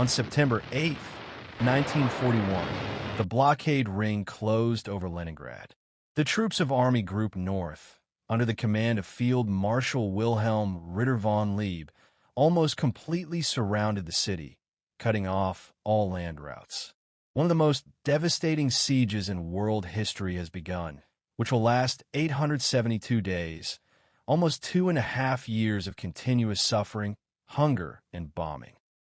On September 8th, 1941, the blockade ring closed over Leningrad. The troops of Army Group North, under the command of Field Marshal Wilhelm Ritter von Leeb, almost completely surrounded the city, cutting off all land routes. One of the most devastating sieges in world history has begun, which will last 872 days, almost 2.5 years of continuous suffering, hunger, and bombing.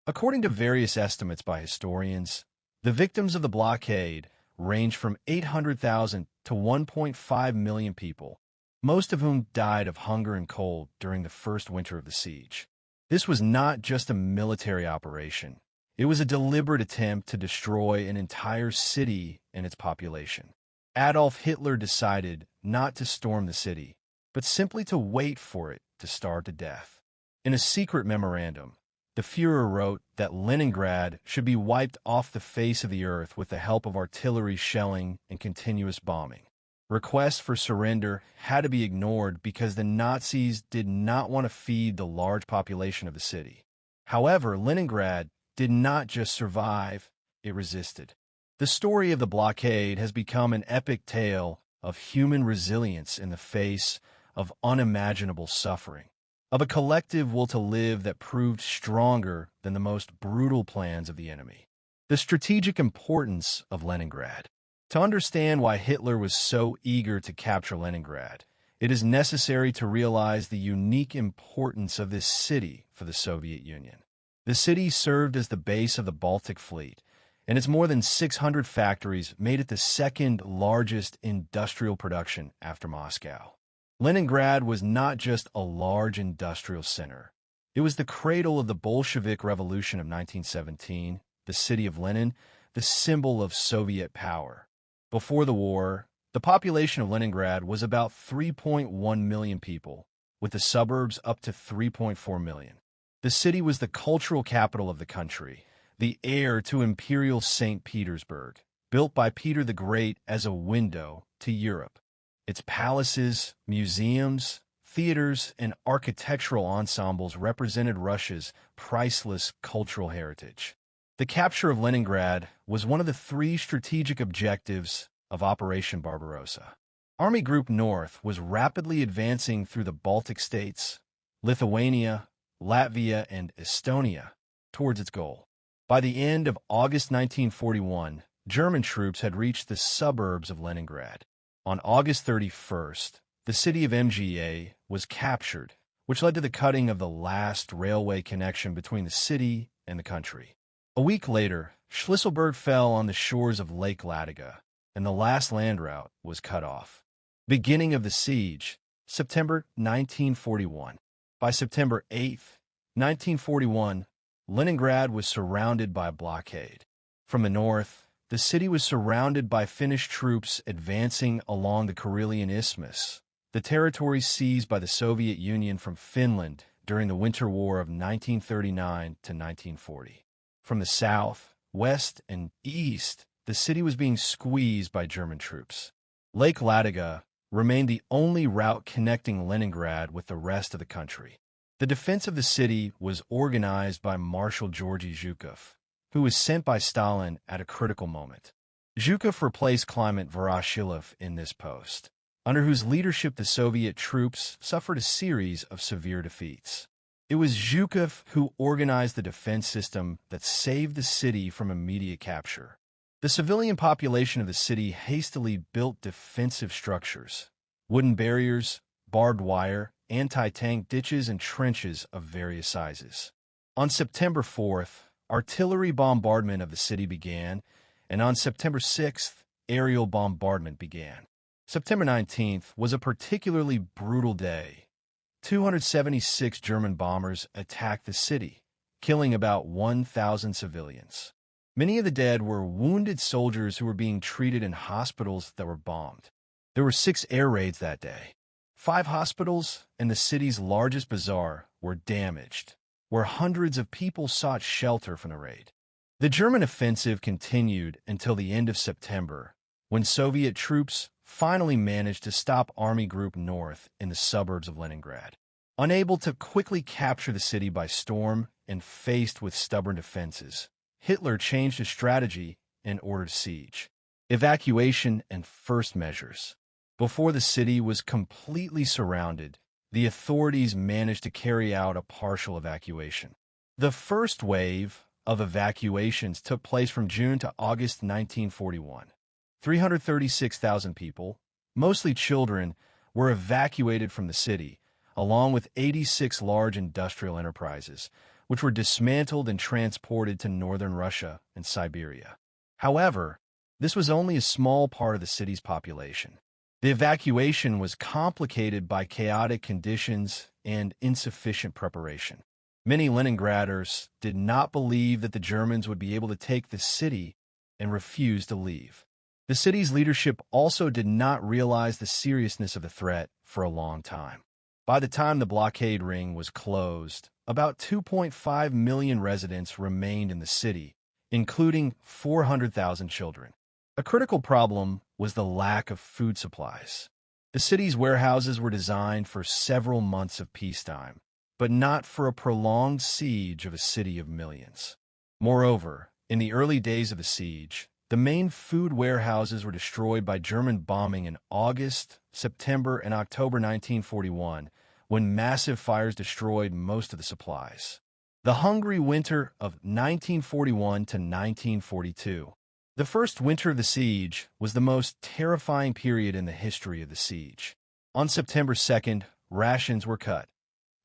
According to various estimates by historians, the victims of the blockade range from 800,000 to 1.5 million people, most of whom died of hunger and cold during the first winter of the siege. This was not just a military operation. It was a deliberate attempt to destroy an entire city and its population. Adolf Hitler decided not to storm the city, but simply to wait for it to starve to death. In a secret memorandum, the Führer wrote that Leningrad should be wiped off the face of the earth with the help of artillery shelling and continuous bombing. Requests for surrender had to be ignored because the Nazis did not want to feed the large population of the city. However, Leningrad did not just survive, it resisted. The story of the blockade has become an epic tale of human resilience in the face of unimaginable suffering, of a collective will to live that proved stronger than the most brutal plans of the enemy. The strategic importance of Leningrad. To understand why Hitler was so eager to capture Leningrad, it is necessary to realize the unique importance of this city for the Soviet Union. The city served as the base of the Baltic Fleet, and its more than 600 factories made it the second largest industrial production after Moscow. Leningrad was not just a large industrial center. It was the cradle of the Bolshevik Revolution of 1917, the city of Lenin, the symbol of Soviet power. Before the war, the population of Leningrad was about 3.1 million people, with the suburbs up to 3.4 million. The city was the cultural capital of the country, the heir to Imperial St. Petersburg, built by Peter the Great as a window to Europe. Its palaces, museums, theaters, and architectural ensembles represented Russia's priceless cultural heritage. The capture of Leningrad was one of the 3 strategic objectives of Operation Barbarossa. Army Group North was rapidly advancing through the Baltic states, Lithuania, Latvia, and Estonia towards its goal. By the end of August 1941, German troops had reached the suburbs of Leningrad. On August 31st, the city of MGA was captured, which led to the cutting of the last railway connection between the city and the country. A week later, Schlüsselburg fell on the shores of Lake Ladoga, and the last land route was cut off. Beginning of the siege, September 1941. By September 8th, 1941, Leningrad was surrounded by a blockade. From the north, the city was surrounded by Finnish troops advancing along the Karelian Isthmus, the territory seized by the Soviet Union from Finland during the Winter War of 1939 to 1940. From the south, west, and east, the city was being squeezed by German troops. Lake Ladoga remained the only route connecting Leningrad with the rest of the country. The defense of the city was organized by Marshal Georgy Zhukov, who was sent by Stalin at a critical moment. Zhukov replaced Kliment Voroshilov in this post, under whose leadership the Soviet troops suffered a series of severe defeats. It was Zhukov who organized the defense system that saved the city from immediate capture. The civilian population of the city hastily built defensive structures, wooden barriers, barbed wire, anti-tank ditches, and trenches of various sizes. On September 4th, artillery bombardment of the city began, and on September 6th, aerial bombardment began. September 19th was a particularly brutal day. 276 German bombers attacked the city, killing about 1,000 civilians. Many of the dead were wounded soldiers who were being treated in hospitals that were bombed. There were 6 air raids that day. 5 hospitals and the city's largest bazaar were damaged, where hundreds of people sought shelter from the raid. The German offensive continued until the end of September, when Soviet troops finally managed to stop Army Group North in the suburbs of Leningrad. Unable to quickly capture the city by storm and faced with stubborn defenses, Hitler changed his strategy and ordered siege, evacuation, and first measures. Before the city was completely surrounded, the authorities managed to carry out a partial evacuation. The first wave of evacuations took place from June to August 1941. 336,000 people, mostly children, were evacuated from the city, along with 86 large industrial enterprises, which were dismantled and transported to northern Russia and Siberia. However, this was only a small part of the city's population. The evacuation was complicated by chaotic conditions and insufficient preparation. Many Leningraders did not believe that the Germans would be able to take the city and refused to leave. The city's leadership also did not realize the seriousness of the threat for a long time. By the time the blockade ring was closed, about 2.5 million residents remained in the city, including 400,000 children. A critical problem was the lack of food supplies. The city's warehouses were designed for several months of peacetime, but not for a prolonged siege of a city of millions. Moreover, in the early days of the siege, the main food warehouses were destroyed by German bombing in August, September, and October 1941, when massive fires destroyed most of the supplies. The hungry winter of 1941 to 1942. The first winter of the siege was the most terrifying period in the history of the siege. On September 2nd, rations were cut.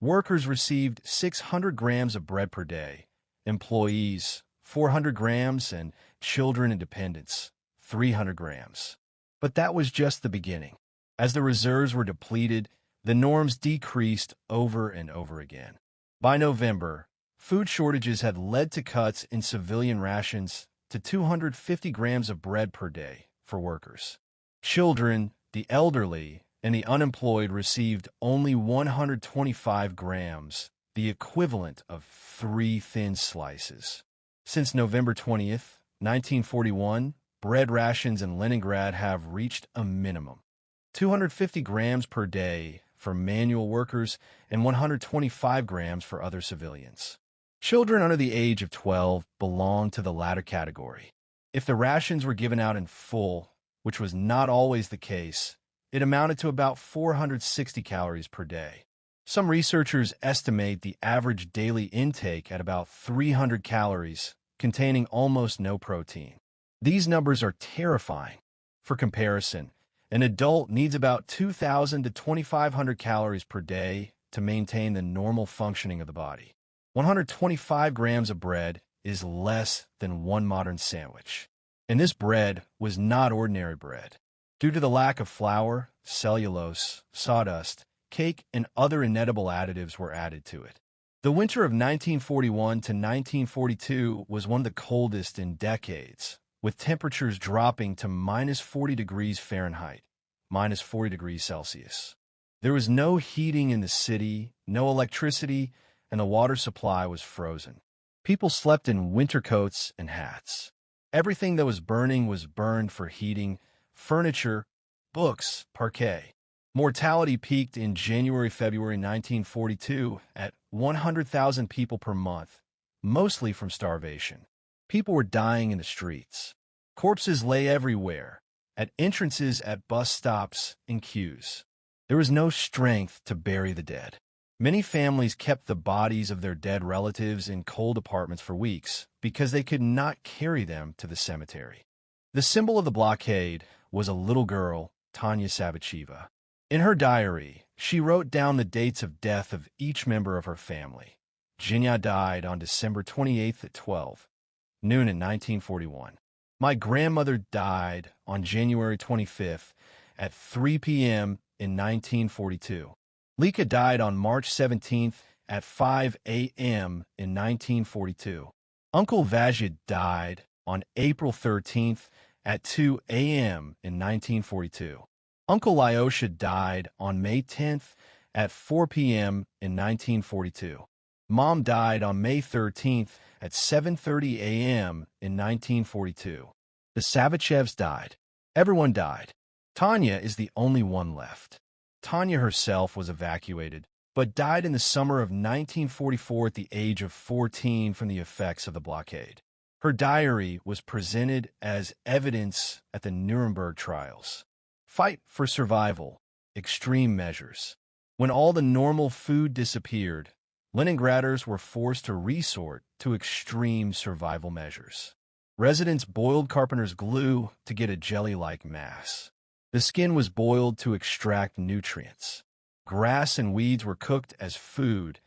Workers received 600 grams of bread per day, employees 400 grams, and children and dependents 300 grams. But that was just the beginning. As the reserves were depleted, the norms decreased over and over again. By November, food shortages had led to cuts in civilian rations to 250 grams of bread per day for workers. Children, the elderly, and the unemployed received only 125 grams, the equivalent of 3 thin slices. Since November 20th, 1941, bread rations in Leningrad have reached a minimum: 250 grams per day for manual workers and 125 grams for other civilians. Children under the age of 12 belong to the latter category. If the rations were given out in full, which was not always the case, it amounted to about 460 calories per day. Some researchers estimate the average daily intake at about 300 calories, containing almost no protein. These numbers are terrifying. For comparison, an adult needs about 2,000 to 2,500 calories per day to maintain the normal functioning of the body. 125 grams of bread is less than one modern sandwich. And this bread was not ordinary bread. Due to the lack of flour, cellulose, sawdust, cake, and other inedible additives were added to it. The winter of 1941 to 1942 was one of the coldest in decades, with temperatures dropping to minus 40 degrees Fahrenheit, minus 40 degrees Celsius. There was no heating in the city, no electricity, and the water supply was frozen. People slept in winter coats and hats. Everything that was burned for heating: furniture, books, parquet. Mortality peaked in January-February 1942 at 100,000 people per month, mostly from starvation. People were dying in the streets. Corpses lay everywhere, at entrances, at bus stops, in queues. There was no strength to bury the dead. Many families kept the bodies of their dead relatives in cold apartments for weeks because they could not carry them to the cemetery. The symbol of the blockade was a little girl, Tanya Savicheva. In her diary, she wrote down the dates of death of each member of her family. Jinya died on December 28th at 12 noon in 1941. My grandmother died on January 25th at 3 p.m. in 1942. Lika died on March 17th at 5 a.m. in 1942. Uncle Vazhid died on April 13th at 2 a.m. in 1942. Uncle Lyosha died on May 10th at 4 p.m. in 1942. Mom died on May 13th at 7:30 a.m. in 1942. The Savichevs died. Everyone died. Tanya is the only one left. Tanya herself was evacuated, but died in the summer of 1944 at the age of 14 from the effects of the blockade. Her diary was presented as evidence at the Nuremberg trials. Fight for survival, extreme measures. When all the normal food disappeared, Leningraders were forced to resort to extreme survival measures. Residents boiled carpenter's glue to get a jelly-like mass. The skin was boiled to extract nutrients. Grass and weeds were cooked as food,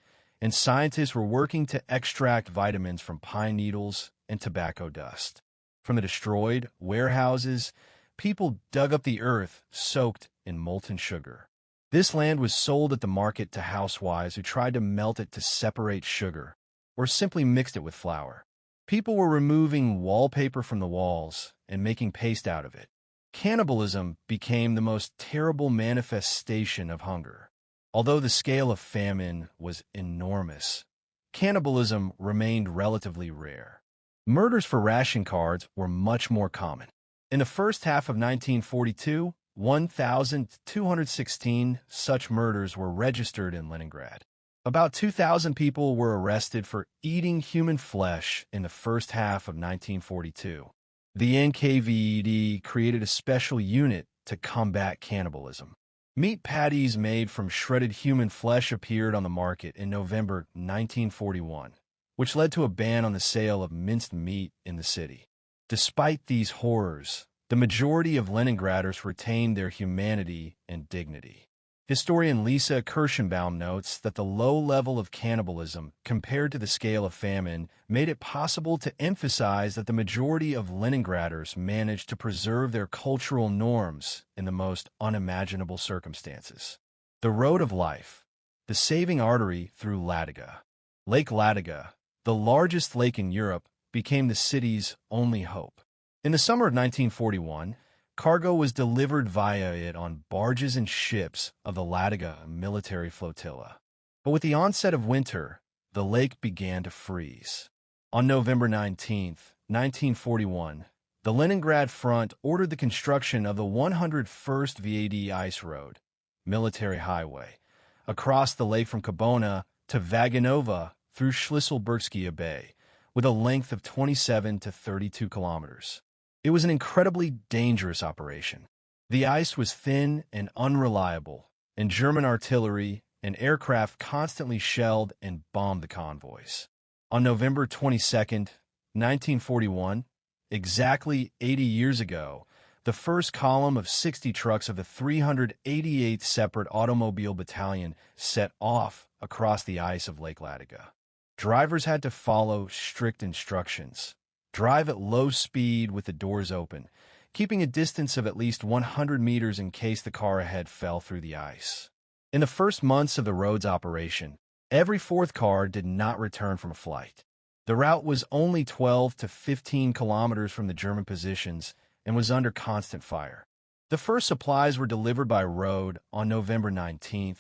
and scientists were working to extract vitamins from pine needles and tobacco dust. From the destroyed warehouses, people dug up the earth soaked in molten sugar. This land was sold at the market to housewives who tried to melt it to separate sugar, or simply mixed it with flour. People were removing wallpaper from the walls and making paste out of it. Cannibalism became the most terrible manifestation of hunger. Although the scale of famine was enormous, cannibalism remained relatively rare. Murders for ration cards were much more common. In the first half of 1942, 1,216 such murders were registered in Leningrad. About 2,000 people were arrested for eating human flesh in the first half of 1942. The NKVD created a special unit to combat cannibalism. Meat patties made from shredded human flesh appeared on the market in November 1941, which led to a ban on the sale of minced meat in the city. Despite these horrors, the majority of Leningraders retained their humanity and dignity. Historian Lisa Kirschenbaum notes that the low level of cannibalism compared to the scale of famine made it possible to emphasize that the majority of Leningraders managed to preserve their cultural norms in the most unimaginable circumstances. The road of life, the saving artery through Ladoga. Lake Ladoga, the largest lake in Europe, became the city's only hope. In the summer of 1941, cargo was delivered via it on barges and ships of the Ladoga military flotilla. But with the onset of winter, the lake began to freeze. On November 19, 1941, the Leningrad Front ordered the construction of the 101st VAD Ice Road, military highway, across the lake from Kabona to Vaganova through Shlisselburgskaya Bay, with a length of 27 to 32 kilometers. It was an incredibly dangerous operation. The ice was thin and unreliable, and German artillery and aircraft constantly shelled and bombed the convoys. On November 22, 1941, exactly 80 years ago, the first column of 60 trucks of the 388th Separate Automobile Battalion set off across the ice of Lake Ladoga. Drivers had to follow strict instructions. Drive at low speed with the doors open, keeping a distance of at least 100 meters in case the car ahead fell through the ice. In the first months of the road's operation, every fourth car did not return from a flight. The route was only 12 to 15 kilometers from the German positions and was under constant fire. The first supplies were delivered by road on November 19,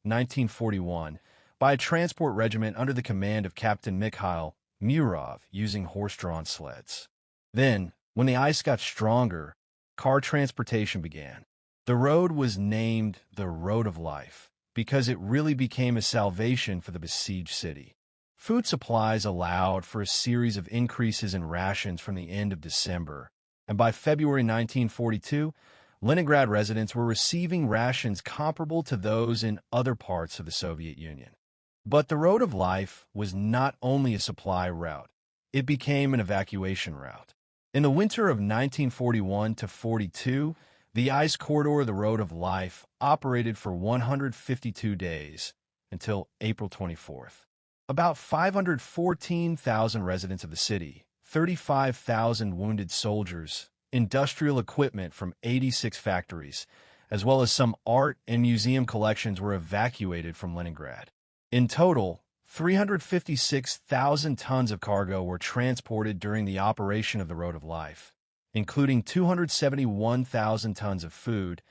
1941, by a transport regiment under the command of Captain Mikhail Murov using horse-drawn sleds. Then, when the ice got stronger, car transportation began. The road was named the Road of Life because it really became a salvation for the besieged city. Food supplies allowed for a series of increases in rations from the end of December, and by February 1942, Leningrad residents were receiving rations comparable to those in other parts of the Soviet Union. But the Road of Life was not only a supply route, it became an evacuation route. In the winter of 1941 to 42, the ice corridor of the Road of Life operated for 152 days until April 24th. About 514,000 residents of the city, 35,000 wounded soldiers, industrial equipment from 86 factories, as well as some art and museum collections were evacuated from Leningrad. In total, 356,000 tons of cargo were transported during the operation of the Road of Life, including 271,000 tons of food,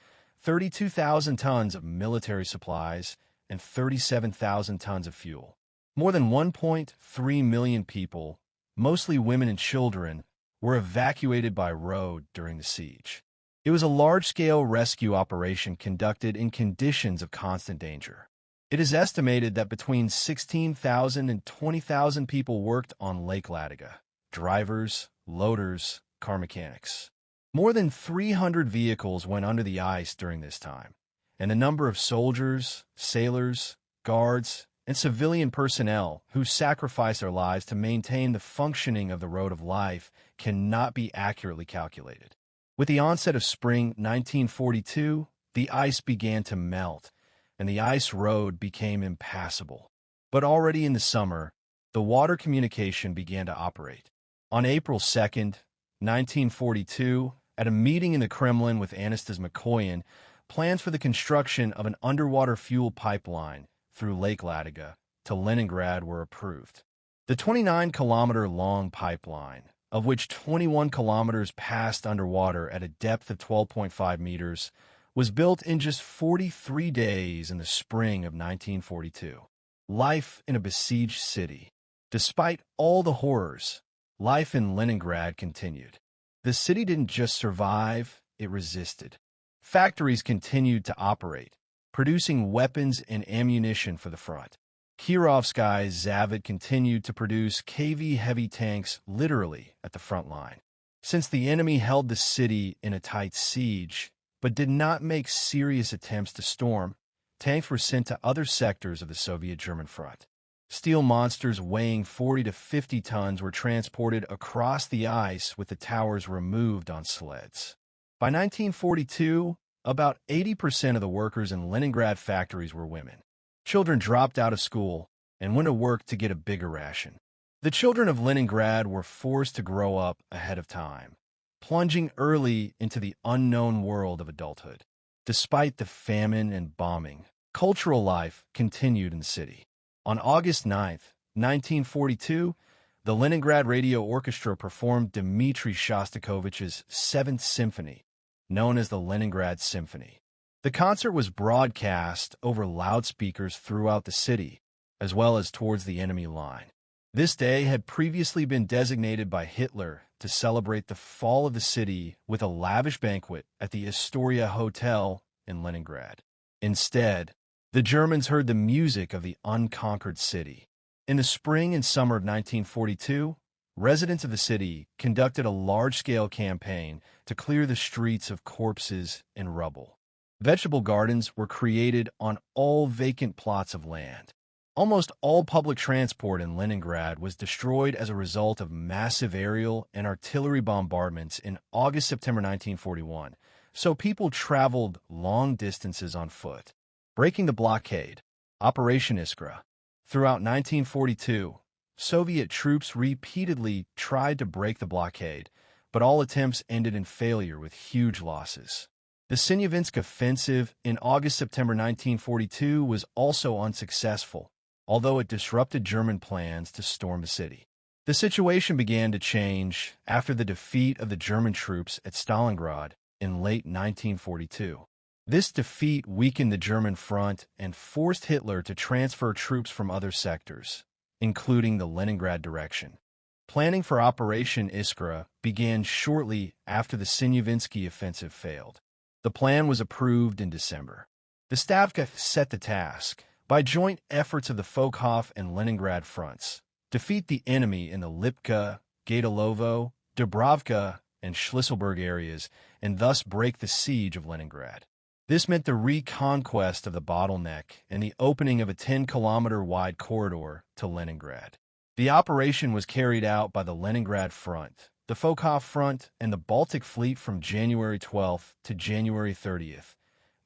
32,000 tons of military supplies, and 37,000 tons of fuel. More than 1.3 million people, mostly women and children, were evacuated by road during the siege. It was a large-scale rescue operation conducted in conditions of constant danger. It is estimated that between 16,000 and 20,000 people worked on Lake Ladoga. drivers, loaders, car mechanics. More than 300 vehicles went under the ice during this time, and the number of soldiers, sailors, guards, and civilian personnel who sacrificed their lives to maintain the functioning of the road of life cannot be accurately calculated. With the onset of spring 1942, the ice began to melt, and the ice road became impassable. But already in the summer, the water communication began to operate. On April 2nd, 1942, at a meeting in the Kremlin with Anastas Mikoyan, plans for the construction of an underwater fuel pipeline through Lake Ladoga to Leningrad were approved. The 29-kilometer-long pipeline, of which 21 kilometers passed underwater at a depth of 12.5 meters, was built in just 43 days in the spring of 1942. Life in a besieged city. Despite all the horrors, life in Leningrad continued. The city didn't just survive, it resisted. Factories continued to operate, producing weapons and ammunition for the front. Kirovskoye Zavod continued to produce KV heavy tanks literally at the front line. Since the enemy held the city in a tight siege, but did not make serious attempts to storm, tanks were sent to other sectors of the Soviet-German front. Steel monsters weighing 40 to 50 tons were transported across the ice with the towers removed on sleds. By 1942, about 80% of the workers in Leningrad factories were women. Children dropped out of school and went to work to get a bigger ration. The children of Leningrad were forced to grow up ahead of time, plunging early into the unknown world of adulthood. Despite the famine and bombing, cultural life continued in the city. On August 9th, 1942, the Leningrad Radio Orchestra performed Dmitri Shostakovich's Seventh Symphony, known as the Leningrad Symphony. The concert was broadcast over loudspeakers throughout the city, as well as towards the enemy line. This day had previously been designated by Hitler to celebrate the fall of the city with a lavish banquet at the Astoria Hotel in Leningrad. Instead, the Germans heard the music of the unconquered city. In the spring and summer of 1942, residents of the city conducted a large-scale campaign to clear the streets of corpses and rubble. Vegetable gardens were created on all vacant plots of land. Almost all public transport in Leningrad was destroyed as a result of massive aerial and artillery bombardments in August-September 1941, so people traveled long distances on foot. Breaking the blockade, Operation Iskra. Throughout 1942, Soviet troops repeatedly tried to break the blockade, but all attempts ended in failure with huge losses. The Sinyavinsk offensive in August-September 1942 was also unsuccessful, although it disrupted German plans to storm the city. The situation began to change after the defeat of the German troops at Stalingrad in late 1942. This defeat weakened the German front and forced Hitler to transfer troops from other sectors, including the Leningrad direction. Planning for Operation Iskra began shortly after the Sinyavinsky offensive failed. The plan was approved in December. The Stavka set the task, by joint efforts of the Fokhov and Leningrad fronts, defeat the enemy in the Lipka, Gaytalovo, Dubrovka, and Shlisselburg areas, and thus break the siege of Leningrad. This meant the reconquest of the bottleneck and the opening of a 10-kilometer-wide corridor to Leningrad. The operation was carried out by the Leningrad Front, the Fokhov Front, and the Baltic Fleet from January 12th to January 30th,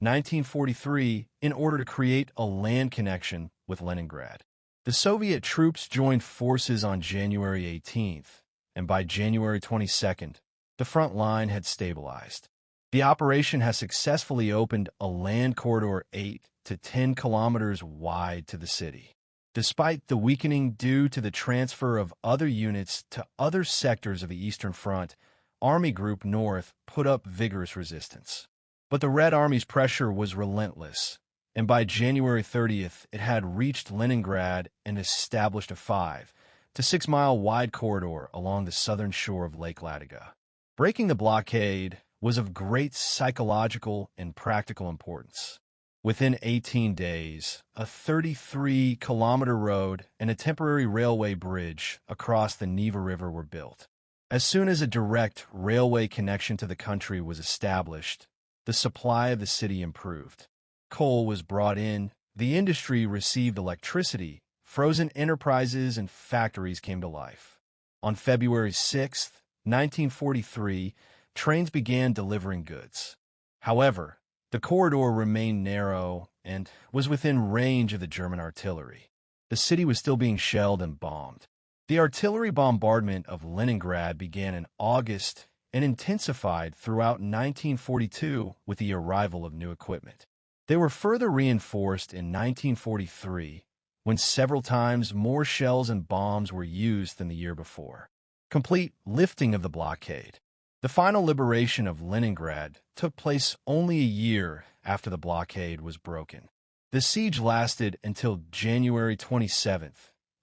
1943, in order to create a land connection with Leningrad. The Soviet troops joined forces on January 18th, and by January 22nd, the front line had stabilized. The operation has successfully opened a land corridor 8 to 10 kilometers wide to the city. Despite the weakening due to the transfer of other units to other sectors of the Eastern Front, Army Group North put up vigorous resistance. But the Red Army's pressure was relentless, and by January 30th, it had reached Leningrad and established a 5 to 6 mile wide corridor along the southern shore of Lake Ladoga. Breaking the blockade was of great psychological and practical importance. Within 18 days, a 33-kilometer road and a temporary railway bridge across the Neva River were built. As soon as a direct railway connection to the country was established, the supply of the city improved. Coal was brought in, the industry received electricity, frozen enterprises and factories came to life. On February 6, 1943, trains began delivering goods. However, the corridor remained narrow and was within range of the German artillery. The city was still being shelled and bombed. The artillery bombardment of Leningrad began in August and intensified throughout 1942 with the arrival of new equipment. They were further reinforced in 1943, when several times more shells and bombs were used than the year before. Complete lifting of the blockade. The final liberation of Leningrad took place only a year after the blockade was broken. The siege lasted until January 27,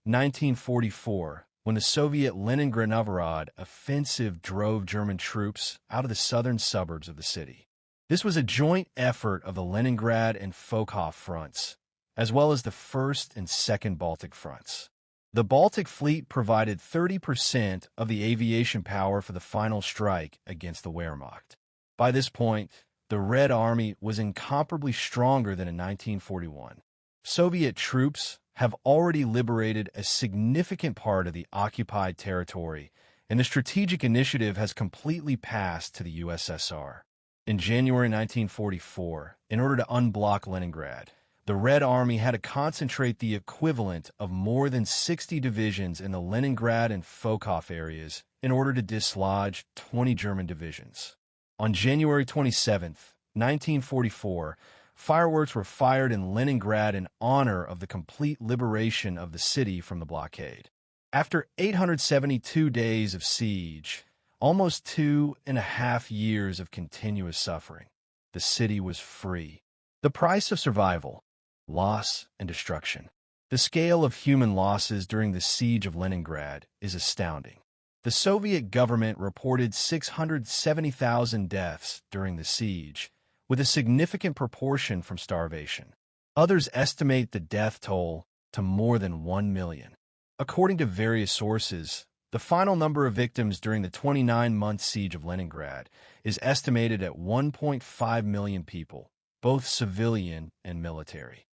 1944, when the Soviet Leningrad offensive drove German troops out of the southern suburbs of the city. This was a joint effort of the Leningrad and Fokhov fronts, as well as the First and Second Baltic fronts. The Baltic Fleet provided 30% of the aviation power for the final strike against the Wehrmacht. By this point, the Red Army was incomparably stronger than in 1941. Soviet troops have already liberated a significant part of the occupied territory, and the strategic initiative has completely passed to the USSR. In January 1944, in order to unblock Leningrad, the Red Army had to concentrate the equivalent of more than 60 divisions in the Leningrad and Fokhov areas in order to dislodge 20 German divisions. On January 27, 1944, fireworks were fired in Leningrad in honor of the complete liberation of the city from the blockade. After 872 days of siege, almost 2.5 years of continuous suffering, the city was free. The price of survival: loss and destruction. The scale of human losses during the Siege of Leningrad is astounding. The Soviet government reported 670,000 deaths during the siege, with a significant proportion from starvation. Others estimate the death toll to more than 1 million. According to various sources, the final number of victims during the 29-month siege of Leningrad is estimated at 1.5 million people, both civilian and military.